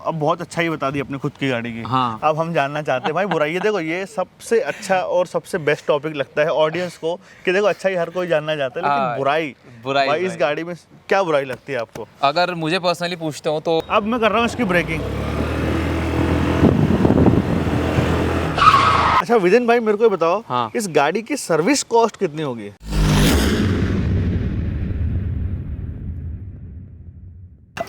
अब बहुत अच्छा ही बता दी अपने खुद की गाड़ी की। हाँ। अब हम जानना चाहते हैं भाई बुराई। ये देखो, ये सबसे अच्छा और सबसे बेस्ट टॉपिक लगता है ऑडियंस को कि देखो अच्छा ही हर कोई जानना चाहता है, लेकिन बुराई भाई इस गाड़ी में क्या बुराई लगती है आपको? अगर मुझे पर्सनली पूछते हो तो अब मैं कर रहा हूँ इसकी ब्रेकिंग। अच्छा विदिन भाई मेरे को बताओ, हाँ। इस गाड़ी की सर्विस कॉस्ट कितनी होगी?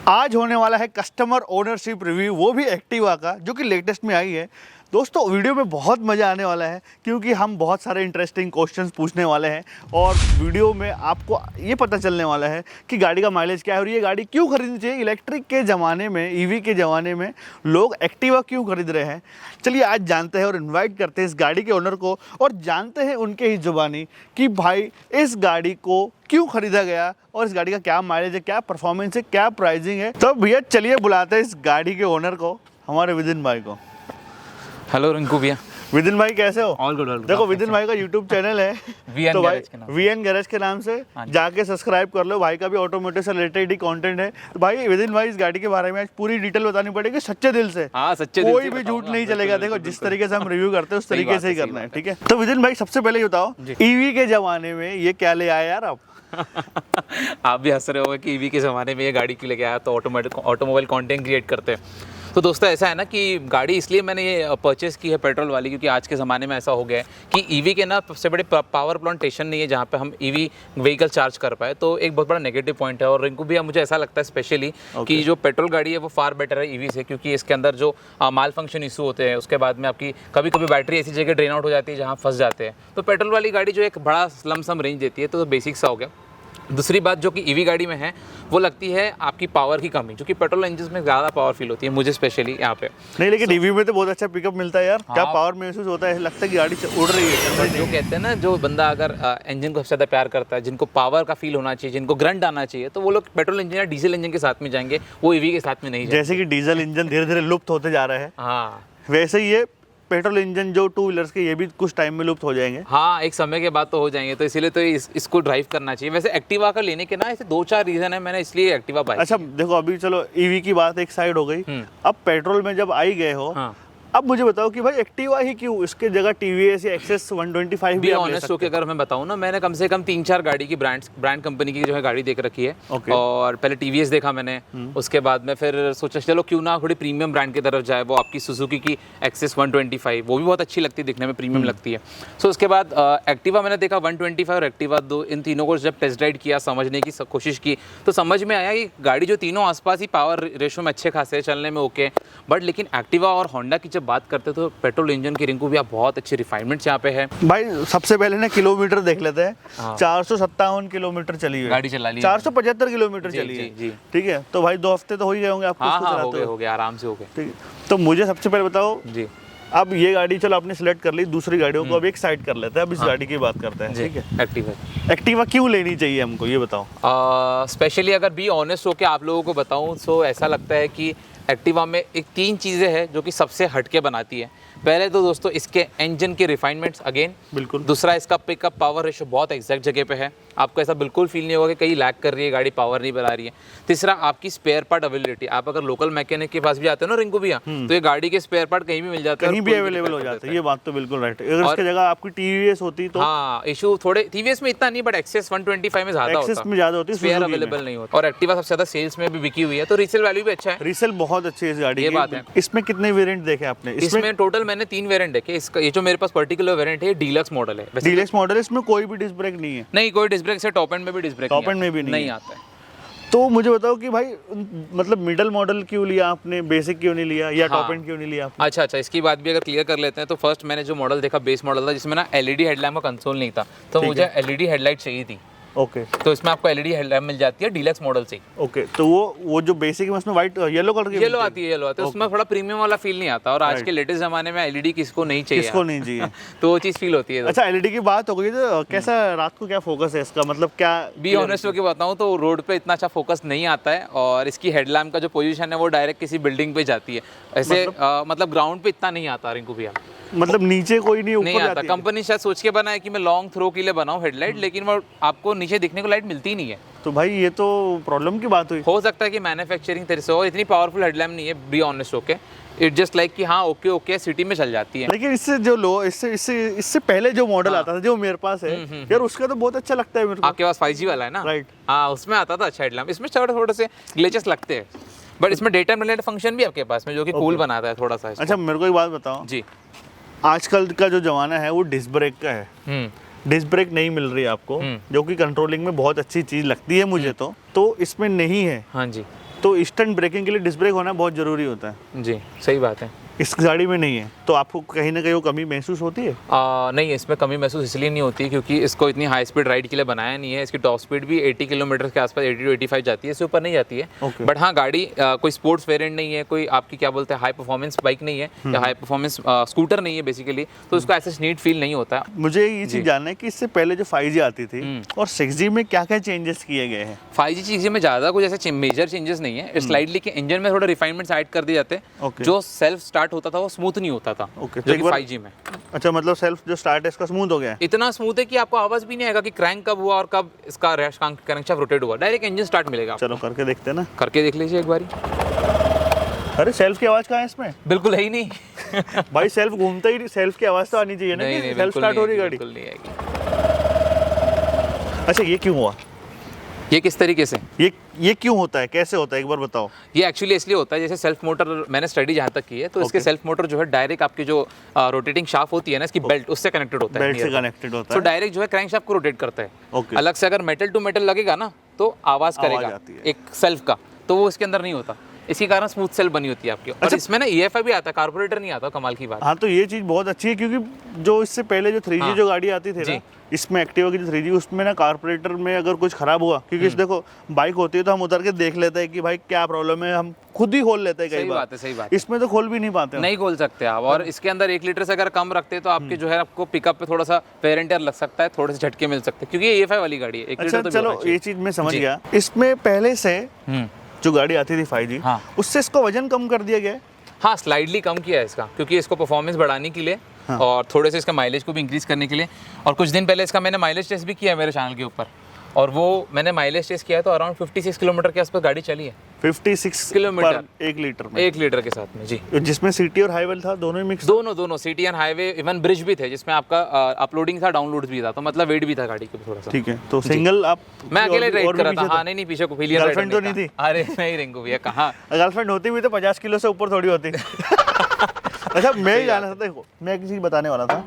आज होने वाला है कस्टमर ओनरशिप रिव्यू, वो भी एक्टिवा का, जो कि लेटेस्ट में आई है। दोस्तों वीडियो में बहुत मज़ा आने वाला है क्योंकि हम बहुत सारे इंटरेस्टिंग क्वेश्चंस पूछने वाले हैं और वीडियो में आपको ये पता चलने वाला है कि गाड़ी का माइलेज क्या है और ये गाड़ी क्यों खरीदनी चाहिए। इलेक्ट्रिक के ज़माने में, ईवी के ज़माने में लोग एक्टिवा क्यों खरीद रहे हैं, चलिए आज जानते हैं और इन्वाइट करते हैं इस गाड़ी के ओनर को और जानते हैं उनके ही ज़ुबानी कि भाई इस गाड़ी को क्यों खरीदा गया और इस गाड़ी का क्या माइलेज है, क्या परफॉर्मेंस है, क्या प्राइसिंग है। तो भैया चलिए बुलाते हैं इस गाड़ी के ओनर को, हमारे विदिन भाई को। हेलो रिंकू भैया। विदिन भाई कैसे हो? All good. देखो विदिन भाई का यूट्यूब चैनल है VN तो भाई गैरेज के नाम से। VN गैरेज के नाम से जाके सब्सक्राइब कर लो। भाई का भी ऑटोमोटिव से रिलेटेड ही कंटेंट है। तो भाई विदिन भाई इस गाड़ी के बारे में आज पूरी डिटेल बतानी पड़ेगी सच्चे दिल से। हाँ, सच्चे दिल कोई से भी बताऊंगा, झूठ नहीं बिल्कुल, चलेगा। बिल्कुल, देखो जिस तरीके से हम रिव्यू करते हैं उस तरीके से ही करना है, ठीक है? तो विदिन भाई सबसे पहले ये बताओ, ईवी के जमाने में ये क्या ले आए यार आप? आप भी हंस रहे होगे कि ईवी के ज़माने में ये गाड़ी क्यों लेके आया, तो ऑटोमोबाइल कंटेंट क्रिएट करते हैं। तो दोस्तों ऐसा है ना कि गाड़ी इसलिए मैंने ये परचेस की है पेट्रोल वाली, क्योंकि आज के ज़माने में ऐसा हो गया है कि ईवी के ना सबसे बड़े पावर प्लांट स्टेशन नहीं है जहाँ पे हम ईवी व्हीकल चार्ज कर पाए, तो एक बहुत बड़ा नेगेटिव पॉइंट है। और रिंकू भैया मुझे ऐसा लगता है स्पेशली कि जो पेट्रोल गाड़ी है वो फार बेटर है ईवी से, क्योंकि इसके अंदर जो माल फंक्शन इशू होते हैं, उसके बाद में आपकी कभी कभी बैटरी ऐसी जगह ड्रेन आउट हो जाती है जहाँ फंस जाते हैं। तो पेट्रोल वाली गाड़ी जो एक बड़ा लमसम रेंज देती है, तो बेसिक सा हो गया। दूसरी बात जो कि ईवी गाड़ी में है वो लगती है आपकी पावर की कमी, जो कि पेट्रोल इंजन में ज़्यादा पावर फील होती है मुझे स्पेशली यहाँ पे। नहीं लेकिन ईवी में तो बहुत अच्छा पिकअप मिलता है यार। क्या पावर महसूस होता है, लगता है कि गाड़ी उड़ रही है। जो कहते हैं ना, जो बंदा अगर इंजन को सबसे ज़्यादा प्यार करता है, जिनको पावर का फील होना चाहिए, जिनको ग्रंट आना चाहिए, तो वो लोग पेट्रोल इंजन या डीजल इंजन के साथ में जाएंगे, वो ईवी के साथ में नहीं जाएंगे। जैसे कि डीजल इंजन धीरे धीरे लुप्त होते जा रहा है, हाँ वैसे ही ये पेट्रोल इंजन जो टू व्हीलर्स के ये भी कुछ टाइम में लुप्त हो जाएंगे। हाँ, एक समय के बाद तो हो जाएंगे, तो इसीलिए तो इसको ड्राइव करना चाहिए। वैसे एक्टिवा का लेने के ना ऐसे 2-4 रीजन है, मैंने इसलिए एक्टिवा बाय। अच्छा देखो, अभी चलो ईवी की बात एक साइड हो गई, अब पेट्रोल में जब आई गए हो, हाँ। अब मुझे बताओ कि भाई एक्टिवा ही क्यों, इसके जगह टीवीएस या एक्सेस 125 भी आप ले ऑनेस्ट सकते होकर अगर मैं बताऊं ना, मैंने कम से कम 3-4 गाड़ी की ब्रांड कंपनी की जो है गाड़ी देख रखी है। और पहले टीवीएस देखा मैंने, उसके बाद में फिर सोचा चलो क्यों ना थोड़ी प्रीमियम ब्रांड की तरफ जाए, वो आपकी सुजुकी की एक्सेस 125, वो भी बहुत अच्छी लगती है, दिखने में प्रीमियम लगती है। सो उसके बाद एक्टिवा मैंने देखा 125 और एक्टिवा 2, इन तीनों को जब टेस्ट राइड किया, समझने की कोशिश की, तो समझ में आया कि गाड़ी जो तीनों आसपास ही पावर रेशो में अच्छे खासे चलने में ओके, बट लेकिन एक्टिवा और होंडा की जब बात करते तो पेट्रोल इंजन की रिंकू भी आप बहुत अच्छे रिफाइनमेंट्स यहाँ पे है। भाई सबसे पहले ना किलोमीटर देख लेते हैं। 457 किलोमीटर चली है गाड़ी, चला ली 475 किलोमीटर चली है, ठीक है? तो भाई 2 हफ्ते तो हो ही गए होंगे आपको। हाँ, हो गए आराम से हो गए, ठीक है? तो मुझे सबसे पहले बताओ जी, अब ये गाड़ी चलो आपने सिलेक्ट कर ली, दूसरी गाड़ियों को अब एक साइड कर लेते हैं, अब इस गाड़ी की बात करते हैं, ठीक है? एक्टिवा क्यों लेनी चाहिए हमको, ये बताओ। स्पेशली अगर बी ऑनेस्ट होके आप लोगों को बताऊं तो ऐसा लगता है कि एक्टिवा में एक 3 चीज़ें हैं जो कि सबसे हटके बनाती है। पहले तो दोस्तों इसके इंजन के रिफाइनमेंट्स अगेन, बिल्कुल। दूसरा इसका पिकअप पावर रेशो बहुत एग्जैक्ट जगह पे है, आपको ऐसा बिल्कुल फील नहीं होगा कि कहीं लैग कर रही है गाड़ी, पावर नहीं बना रही है। तीसरा आपकी स्पेयर पार्ट अवेलेबिलिटी, आप अगर लोकल मैकेनिक के पास भी जाते हो ना रिंकू भैया, तो ये गाड़ी के स्पेयर पार्ट कहीं भी मिल जाते हैं, कहीं भी अवेलेबल हो जाते हैं। ये बात तो बिल्कुल राइट है। अगर इसकी जगह आपकी टीवीएस होती तो हाँ, इशू थोड़े टीवीएस में इतना नहीं, बट एक्सेस 125 में ज्यादा होता है, स्पेयर अवेलेबल नहीं होता। और एक्टिवा सबसे ज्यादा सेल्स में भी बिकी हुई है, तो रीसेल वैल्यू भी अच्छा है। रीसेल बहुत अच्छी है इस गाड़ी की, बात है। इसमें कितने वेरिएंट देखे आपने? इसमें टोटल मैंने 3 वेरिएंट देखे। इसका ये जो मेरे पास पर्टिकुलर वेरिएंट है, डीलक्स मॉडल है। डीलक्स मॉडल है, इसमें कोई भी डिस्क ब्रेक नहीं है? नहीं, कोई डिस्क ब्रेक से टॉप एंड में भी डिस्क ब्रेक नहीं आता है। तो मुझे बताओ कि भाई मतलब मिडल मॉडल क्यों लिया आपने, बेसिक क्यों नहीं लिया, या टॉप एंड क्यों नहीं लिया आपने? अच्छा, इसकी बात भी अगर क्लियर कर लेते हैं तो फर्स्ट मैंने जो मॉडल देखा बेस मॉडल था, जिसमें ना एलईडी हेडलैम्प का कंसोल नहीं था, तो मुझे एलईडी हेडलाइट चाहिए थी। ओके, तो इसमें आपको एलईडी हेडलैम्प मिल जाती है डीलक्स मॉडल से। ओके, तो वो जो बेसिक है उसमें व्हाइट येलो कलर की येलो आती है, उसमें थोड़ा प्रीमियम वाला फील नहीं आता। और आज के लेटेस्ट जमाने में एलईडी किसको नहीं चाहिए तो वो चीज़ फील होती है। अच्छा, एलईडी की बात हो गई, तो कैसा रात को क्या फोकस है इसका, मतलब क्या? बी ऑनेस्ट होकर बताऊं तो रोड पे इतना अच्छा फोकस नहीं आता है, और इसकी हेडलैम्प का जो पोजीशन है वो डायरेक्ट किसी बिल्डिंग पे जाती है, ऐसे मतलब ग्राउंड पे इतना नहीं आता रिंकू भैया। मतलब नीचे कोई नहीं, ऊपर आता। कंपनी शायद सोच के बनाए कि मैं लॉन्ग थ्रो के लिए बनाऊं हेडलाइट, लेकिन वो आपको नीचे दिखने को लाइट मिलती नहीं है। तो भाई ये तो प्रॉब्लम की बात हुई। हो सकता है कि मैन्युफैक्चरिंग तरीके से, और इतनी पावरफुल हेडलैम्प नहीं है be honest. Okay, it just like कि हाँ ओके ओके सिटी में चल जाती है। लेकिन इससे जो लो इससे पहले जो मॉडल आता था जो मेरे पास है यार, उसका तो बहुत अच्छा लगता है मेरे को। आपके पास 5G वाला है ना? राइट। हाँ, उसमें आता था अच्छा हेडलैम्प। इसमें थोड़े से ग्लिचेस लगते हैं, बट इसमें डे टाइम रिलेटेड फंक्शन भी आपके पास में, जो कि कूल बनाता है थोड़ा सा इसको। अच्छा मेरे को एक बात बताओ जी। आजकल का जो जमाना है वो डिस्क ब्रेक का है। डिस्क ब्रेक नहीं मिल रही है आपको, जो कि कंट्रोलिंग में बहुत अच्छी चीज लगती है मुझे तो इसमें नहीं है। हाँ जी। तो इंस्टेंट ब्रेकिंग के लिए डिस्क ब्रेक होना बहुत जरूरी होता है। जी सही बात है। इस गाड़ी में नहीं है, तो आपको कहीं ना कहीं वो कमी महसूस होती है? नहीं, इसमें कमी महसूस इसलिए नहीं होती क्योंकि इसको इतनी हाई स्पीड राइड के लिए बनाया नहीं है। इसकी टॉप स्पीड भी 80 किलोमीटर के आसपास, 80 to 85 जाती है, इससे ऊपर नहीं जाती है। Okay. बट हाँ, गाड़ी कोई स्पोर्ट्स वेरिएंट नहीं है, कोई आपकी क्या बोलते हैं हाई परफॉर्मेंस बाइक नहीं है, या हाई परफॉर्मेंस स्कूटर नहीं है बेसिकली, तो उसको ऐसे नीट फील नहीं होता। मुझे ये चीज जानना है कि इससे पहले जो 5G आती थी और 6G में क्या क्या चेंजेस किए गए हैं? 5G चीज़ें में ज़्यादा कुछ ऐसे मेजर चेंजेस नहीं है। स्लाइडली के इंजन में थोड़े रिफाइनमेंट्स ऐड कर दिए जाते हैं। Okay. जो सेल्फ स्टार्ट होता था वो स्मूथ नहीं होता था। Okay, जो कि 5G में। अच्छा, मतलब सेल्फ जो स्टार्ट है इसका स्मूथ हो गया है? इतना स्मूथ है कि आपको आवाज भी नहीं आएगा कि क्रैंक कब हुआ और कब इसका क्रैंकशाफ्ट रोटेट हुआ। डायरेक्ट इंजन स्टार्ट मिलेगा। चलो करके देखते हैं ना। करके देख लीजिए एक बारी। अरे सेल्फ की आवाज कहाँ है इसमें? बिल्कुल है ही नहीं। भाई सेल्फ घूमता ही, सेल्फ की आवाज तो आनी चाहिए ना कि सेल्फ स्टार्ट हो रही गाड़ी। बिल्कुल नहीं आएगी। अच्छा ये क्यों हुआ? ये किस तरीके से? ये क्यों होता है, कैसे होता है, एक बार बताओ। ये एक्चुअली इसलिए होता है, जैसे सेल्फ मोटर मैंने स्टडी जहाँ तक की है तो इसके सेल्फ मोटर जो है डायरेक्ट आपकी जो रोटेटिंग शाफ्ट होती है ना इसकी बेल्ट, उससे कनेक्टेड होता है। बेल्ट से कनेक्टेड होता तो है। डायरेक्ट जो है क्रैंक शाफ्ट को रोटेट करता है। Okay. अलग से अगर मेटल टू मेटल लगेगा ना तो आवाज करेगा आती है। एक सेल्फ का, तो वो इसके अंदर नहीं होता। इसी कारण स्मूथ सेल बनी होती है आपकी। और इसमें ना EFI भी आता है, कार्बोरेटर नहीं आता। कमाल की बात। हाँ, तो ये चीज़ बहुत अच्छी है क्योंकि जो इससे पहले जो 3G जो गाड़ी आती थी ना, इसमें एक्टिवा की जो 3G, उसमें ना कार्बोरेटर में अगर कुछ खराब हुआ, क्योंकि इस देखो बाइक होती है तो हम उतर के देख लेते हैं कि भाई क्या प्रॉब्लम है, हम खुद ही खोल लेते हैं कई बार। सही बात है। इसमें तो खोल भी नहीं पाते, नहीं खोल सकते आप। और इसके अंदर 1 लीटर से अगर कम रखते हैं तो आपके जो है आपको पिकअप पे थोड़ा सा वेयर एंड टियर लग सकता है, थोड़े से झटके मिल सकते हैं, क्योंकि ये EFI वाली गाड़ी है। 1 अच्छा लीटर तो चलो ये चीज़ मैं समझ गया। इसमें पहले से जो गाड़ी आती थी 5G, हाँ। उससे इसका वजन कम कर दिया गया है? हाँ, स्लाइडली कम किया है इसका, क्योंकि इसको परफॉर्मेंस बढ़ाने के लिए और थोड़े से इसका माइलेज को भी इंक्रीज करने के लिए। और कुछ दिन पहले इसका मैंने माइलेज टेस्ट भी किया है मेरे चैनल के ऊपर, और वो मैंने माइलेज टेस्ट किया है तो अराउंड 56 किलोमीटर के आसपास गाड़ी चली है। 56 किलोमीटर 1 लीटर में? 1 लीटर के साथ में जी। जिसमें सिटी और हाईवे था, दोनों ही मिक्स? दोनों city and highway, even bridge भी थे जिसमें आपका अपलोडिंग था, डाउनलोड भी था, तो मतलब वेट भी था गाड़ी के थोड़ा सा। ठीक है, तो सिंगल आप? मैं अकेले राइड कर रहा था। हाँ नहीं पीछे को फिलियन गर्लफ्रेंड तो नहीं थी? अरे नहीं रिंकू भैया, कहाँ गर्लफ्रेंड होती भी तो 50 किलो से ऊपर थोड़ी होती। अच्छा मैं ही जाना था, देखो मैं एक चीज़ बताने वाला था।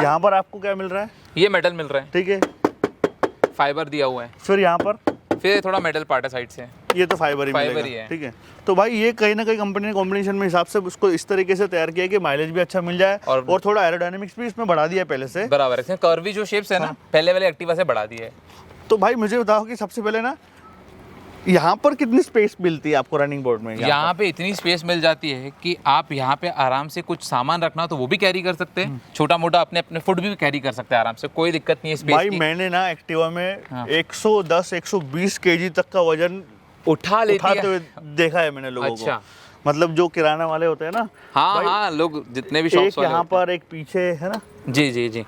यहाँ पर आपको क्या मिल रहा है? ये मेटल मिल रहा है, ठीक है, फाइबर दिया हुआ है। फिर यहाँ पर फिर थोड़ा मेटल पार्ट है साइड से। ये तो फाइबर ही फाइबर मिलेगा। ही है। ठीक है, तो भाई ये कहीं ना कहीं कंपनी ने कॉम्बिनेशन में हिसाब से उसको इस तरीके से तैयार किया कि माइलेज भी अच्छा मिल जाए और थोड़ा एरोडायनेमिक्स भी इसमें बढ़ा दिया पहले से। बराबर है, कर्वी जो शेप्स है ना पहले वाले एक्टिवा से बढ़ा दिया है। तो भाई मुझे बताओ कि सबसे पहले ना यहाँ पर कितनी स्पेस मिलती है आपको रनिंग बोर्ड में? यहाँ पे इतनी स्पेस मिल जाती है कि आप यहाँ पे आराम से कुछ सामान रखना तो वो भी कैरी कर सकते हैं, छोटा मोटा अपने फुट भी कैरी कर सकते हैं आराम से, कोई दिक्कत नहीं है स्पेस भाई की। मैंने ना एक्टिवा में 110-120 केजी तक का वजन उठाते हुए देखा है मैंने लोगों अच्छा। को। मतलब जो किराना वाले होते हैं ना, हाँ लोग जितने भी शॉप्स एक वाले यहाँ पर एक पीछे है ना। जी।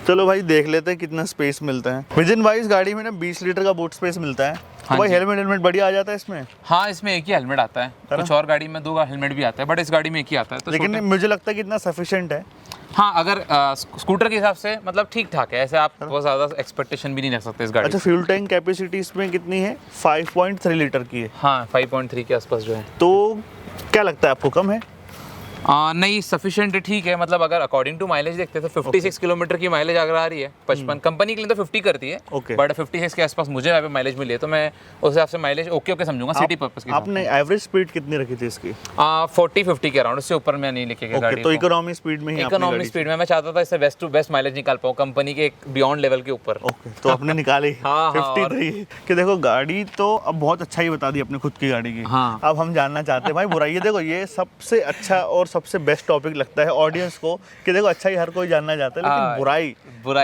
चलो भाई देख लेते हैं कितना स्पेस मिलता है। विजन वाइज गाड़ी में ना 20 लीटर का बूट स्पेस मिलता है। तो भाई हेलमेट बढ़िया आ जाता है इसमें? हाँ, इसमें एक ही हेलमेट आता है, कुछ और गाड़ी में 2 हेलमेट भी आता है, बट इस गाड़ी में एक ही आता है। तो लेकिन मुझे लगता है कि इतना सफिशिएंट है। हाँ, अगर स्कूटर के हिसाब से मतलब ठीक ठाक है, ऐसे आप बहुत ज़्यादा एक्सपेक्टेशन भी नहीं रख सकते इस गाड़ी। अच्छा, फ्यूल टैंक कैपेसिटी इसमें कितनी है? 5.3 लीटर की है। हाँ, 5.3 के आसपास जो है। तो क्या लगता है आपको, कम है? नहीं, सफिशिएंट है, ठीक है। मतलब अगर अकॉर्डिंग टू माइलेज देखते हैं तो 56 किलोमीटर की माइलेज अगर आ रही है, 55 कंपनी के लिए तो 50 करती है, बट 56 के आसपास मुझे यहाँ पे माइलेज मिली है, तो मैं उस हिसाब से माइलेज ओके समझूंगा सिटी पर्पस के। आपने एवरेज स्पीड कितनी रखी थी इसकी? 40-50 के अराउंड, उससे ऊपर मैं नहीं लेके गया गाड़ी तो को। इकोनॉमी स्पीड में ही इकोनॉमी स्पीड में मैं चाहता था इससे बेस्ट टू बेस्ट माइलेज निकाल पाऊँ कंपनी के एक बियॉन्ड लेवल के ऊपर। ओके, तो आपने निकाली 53 कि देखो गाड़ी तो अब बहुत अच्छा ही बता दी अपनी खुद की गाड़ी की। हाँ। अब हम जानना चाहते हैं भाई बुराई। देखो ये सबसे अच्छा और सबसे बेस्ट टॉपिक लगता है ऑडियंस को कि देखो अच्छा ही हर कोई जानना चाहता है, लेकिन बुराई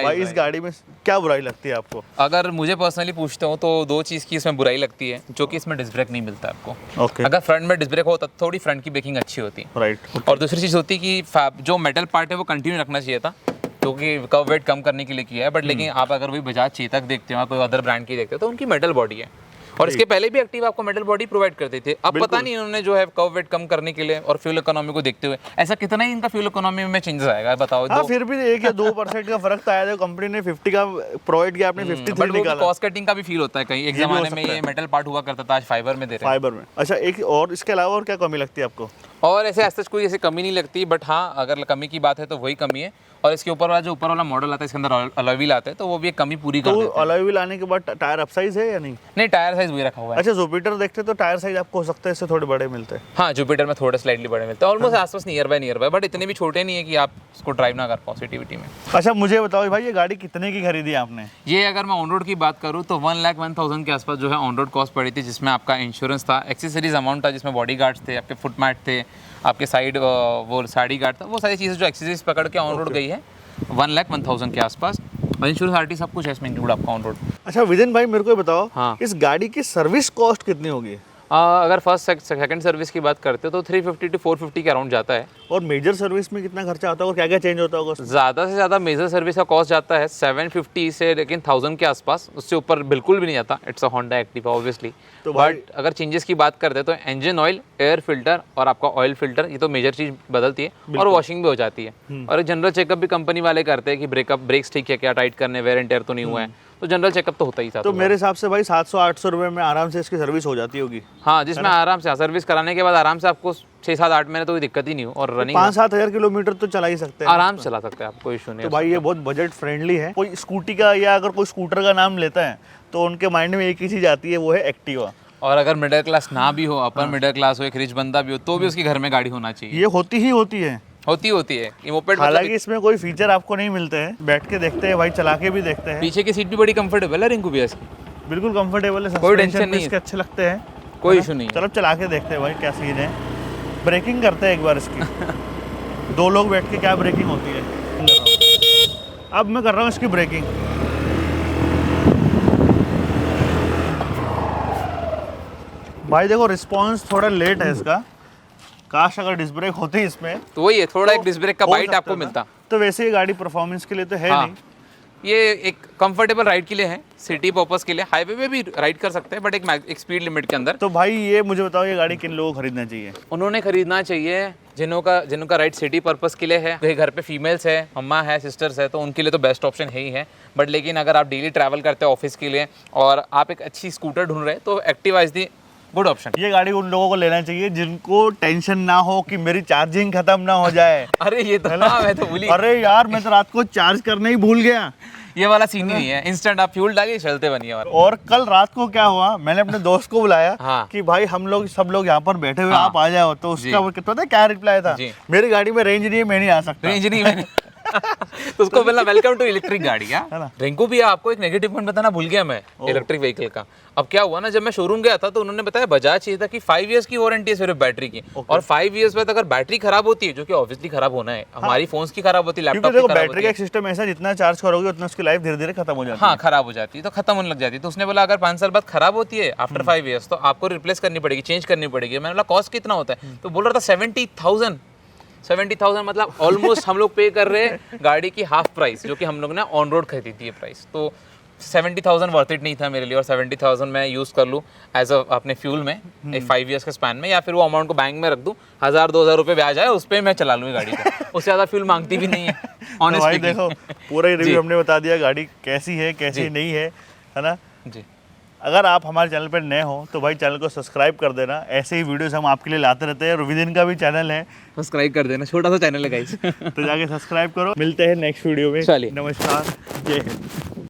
भाई इस गाड़ी में क्या बुराई लगती है आपको? अगर मुझे पर्सनली पूछते हो तो 2 चीज़ की इसमें बुराई लगती है, जो कि इसमें डिस्क ब्रेक नहीं मिलता आपको। ओके। अगर फ्रंट में डिस्क ब्रेक होता तो थोड़ी फ्रंट की ब्रेकिंग अच्छी होती। राइट। और दूसरी चीज़ होती कि जो मेटल पार्ट है वो कंटिन्यू रखना चाहिए था, क्योंकि कर्व वेट कम करने के लिए किया है, बट लेकिन आप अगर वही बजाज चेतक देखते हो, कोई अदर ब्रांड की देखते हो, तो उनकी मेटल बॉडी है। और इसके पहले भी एक्टिवा आपको मेटल बॉडी प्रोवाइड करते थे। अब पता नहीं इन्होंने जो है कर्व वेट कम करने के लिए और फ्यूल इकोनॉमी को देखते हुए ऐसा कितना ही इनका फ्यूल इकोनॉमी में चेंजेस आएगा, बताओ। हाँ, फिर भी 1 या 2% का फर्क तो आया था। कंपनी ने 50 का प्रोवाइड किया, आपने 53 निकाला। कॉस्ट कटिंग का भी फील होता है कहीं। एक जमाने में ये मेटल पार्ट हुआ करता था, आज फाइबर में दे रहे हैं। फाइबर में। अच्छा, एक और इसके अलावा और क्या कमी लगती है आपको? और ऐसे ऐसा कोई ऐसी कमी नहीं लगती, बट हाँ अगर कमी की बात है तो वही कमी है। और इसके ऊपर वाला जो ऊपर वाला मॉडल आता है, इसके अंदर अलॉय व्हील आता है, तो वो भी एक कमी पूरी कर देते हैं। अलॉय व्हील आने के बाद टायर अप साइज है या नहीं? नहीं, टायर साइज वही रखा हुआ है। अच्छा, जुपिटर देखते तो टायर साइज आपको हो सकता है इससे थोड़े बड़े मिलते हैं। हाँ, जुपिटर में थोड़े स्लाइटली बड़े मिलते हैं, ऑलमोस्ट आसपास नियर बाय, बट इतने भी छोटे नहीं है कि आप उसको ड्राइव ना कर पाओ सिटी में। अच्छा, मुझे बताओ भाई, ये गाड़ी कितने की खरीदी आपने? ये अगर मैं ऑन रोड की बात करूँ तो 1,01,000 के आसपास जो है ऑन रोड कॉस्ट पड़ी थी, जिसमें आपका इंश्योरेंस था, एक्सेसरीज अमाउंट था, जिसमें बॉडी गार्ड्स थे, आपके फुट मैट थे, आपके साइड वो साड़ी गार्ड था, वो सारी चीज़ें जो एक्सेसरीज पकड़ के ऑन रोड गई है 1,01,000 के आसपास। और इंश्योरेंस आरटी सब कुछ है इसमें इंक्लूड आपका ऑन रोड। अच्छा विजन भाई, मेरे को बताओ, हाँ। इस गाड़ी की सर्विस कॉस्ट कितनी होगी? अगर फर्स्ट सेकंड सर्विस की बात करते हो तो 350 to 450 के अराउंड जाता है। और मेजर सर्विस में कितना खर्चा आता होगा, क्या क्या चेंज होता होगा? ज़्यादा से ज़्यादा मेजर सर्विस का कॉस्ट जाता है 750 से लेकिन 1000 के आसपास, उससे ऊपर बिल्कुल भी नहीं जाता। It's a Honda Activa obviously. तो बट अगर चेंजेस की बात करते हैं तो इंजन ऑयल, एयर फिल्टर और आपका ऑयल फिल्टर, ये तो मेजर चीज़ बदलती है, और वॉशिंग भी हो जाती है। और एक जनरल चेकअप भी कंपनी वाले करते हैं कि ब्रेक्स ठीक है क्या, टाइट करने, वेयर एंड टेयर तो नहीं हुआ है, तो जनरल चेकअप तो होता ही था। तो मेरे हिसाब से भाई 700-800 रुपये में आराम से इसकी सर्विस हो जाती होगी। हाँ, जिसमें आराम से सर्विस कराने के बाद आराम से आपको 6-7-8 महीने तो कोई दिक्कत ही नहीं हो, और रनिंग 5-7 हज़ार किलोमीटर तो चला ही सकते हैं, आराम से चला सकते हैं आप, कोई इशू नहीं तो है। भाई ये बहुत बजट फ्रेंडली है। कोई स्कूटी का या अगर कोई स्कूटर का नाम लेता है तो उनके माइंड में एक ही चीज़ आती है, वो है एक्टिवा। और अगर मिडिल क्लास ना भी हो, अपर मिडिल क्लास हो, एक रिच बंदा भी हो, तो भी उसके घर में गाड़ी होना चाहिए। ये होती ही होती है। होती है ये मोपेड। हालांकि इसमें कोई फीचर आपको नहीं मिलते हैं, बैठ के देखते हैं भाई, चला के भी देखते हैं। पीछे की सीट भी बड़ी कंफर्टेबल है रिंकू भैया इसकी, बिल्कुल कंफर्टेबल है, कोई सस्पेंशन टेंशन भी नहीं इसके अच्छे लगते हैं, कोई इशू नहीं है। चलो चला के देखते हैं भाई क्या सीन है। ब्रेकिंग करते हैं एक बार इसकी। 2 लोग बैठ के क्या ब्रेकिंग होती है। अब मैं कर रहा हूँ इसकी ब्रेकिंग। भाई देखो, रिस्पॉन्स थोड़ा लेट है इसका। काश अगर डिस्क ब्रेक होती इसमें तो वही है, थोड़ा एक डिस्क ब्रेक का हो बाइट सकता आपको था। मिलता। तो वैसे ये गाड़ी परफॉर्मेंस के लिए तो है हाँ, नहीं। ये एक कंफर्टेबल राइड के लिए है, सिटी पर्पस के लिए, हाईवे पे भी राइड कर सकते हैं, बट एक स्पीड लिमिट के अंदर। तो भाई ये मुझे बताओ, ये गाड़ी किन लोगों को खरीदना चाहिए? उन्होंने खरीदना चाहिए जिनका राइड सिटी पर्पस के लिए है, कहीं घर पे फीमेल्स है, अम्मा है, सिस्टर्स है, तो उनके लिए तो बेस्ट ऑप्शन है ही है। बट लेकिन अगर आप डेली ट्रैवल करते हैं ऑफिस के लिए और आप एक अच्छी स्कूटर ढूंढ रहे हैं, तो Activa is the good option. ये गाड़ी उन लोगों को लेना चाहिए जिनको टेंशन ना हो कि मेरी चार्जिंग खत्म ना हो जाए। अरे ये तो हाँ, मैं तो भूल ही। अरे यार, मैं तो रात को चार्ज करना ही भूल गया। ये वाला सीन ही नहीं है, इंस्टेंट आप फ्यूल डालिए चलते बनिए। और कल रात को क्या हुआ, मैंने अपने दोस्त को बुलाया हाँ। कि भाई हम लोग सब लोग यहाँ पर बैठे हुए, हाँ। आप आ जाओ। तो उसका वो पता है क्या रिप्लाई था? जी। मेरी गाड़ी में रेंज नहीं है, मैं नहीं आ सकता। रेंज नहीं मैंने तो उसको बोला वेलकम टू इलेक्ट्रिक गाड़ी। क्या है ना? रिंकू भी आपको एक नेगेटिव पॉइंट बताना भूल गया मैं इलेक्ट्रिक व्हीकल का। अब क्या हुआ ना, जब मैं शोरूम गया था तो उन्होंने बताया बजाज चाहिए था कि 5 इयर्स की वारंटी है सिर्फ बैटरी की, और 5 इयर्स बाद अगर बैटरी खराब होती है, जो कि ऑब्वियसली खराब होना है, हमारी फोन्स की खराब होती है, क्योंकि लैपटॉप देखो की खराब बैटरी होती का है, एक सिस्टम ऐसा, जितना चार्ज करोगे उतना उसकी लाइफ धीरे धीरे खत्म हो जाती है। हाँ खराब हो जाती है, तो खत्म होने लग जाती है। तो उसने बोला अगर 5 साल बाद खराब होती है आफ्टर 5 इयर्स, तो आपको रिप्लेस करनी पड़ेगी, चेंज करनी पड़ेगी। मैंने बोला कॉस्ट कितना होता है, तो बोल रहा था 70,000 मतलब ऑलमोस्ट हम लोग पे कर रहे हैं गाड़ी की हाफ प्राइस, जो कि हम लोग ने ऑन रोड खरीदी थी ये प्राइस। तो 70,000 वर्थ इट नहीं था मेरे लिए, और 70,000 मैं यूज़ कर लूँ एज अ अपने फ्यूल में एक 5 इयर्स के स्पैन में, या फिर वो अमाउंट को बैंक में रख दूँ, 1,000-2,000 रुपये ब्याज आए, उस पर मैं चला लूँ गाड़ी को। उससे ज़्यादा फ्यूल मांगती भी नहीं है तो भाई ऑनेस्टली। देखो, पूरा ही रिव्यू हमने बता दिया, गाड़ी कैसी है कैसी नहीं है ना। जी, अगर आप हमारे चैनल पर नए हो तो भाई चैनल को सब्सक्राइब कर देना, ऐसे ही वीडियोस हम आपके लिए लाते रहते हैं। और विदिन का भी चैनल है, सब्सक्राइब कर देना, छोटा सा चैनल है गाइस। तो जाके सब्सक्राइब करो। मिलते हैं नेक्स्ट वीडियो में। चलिए। नमस्कार, जय हिंद।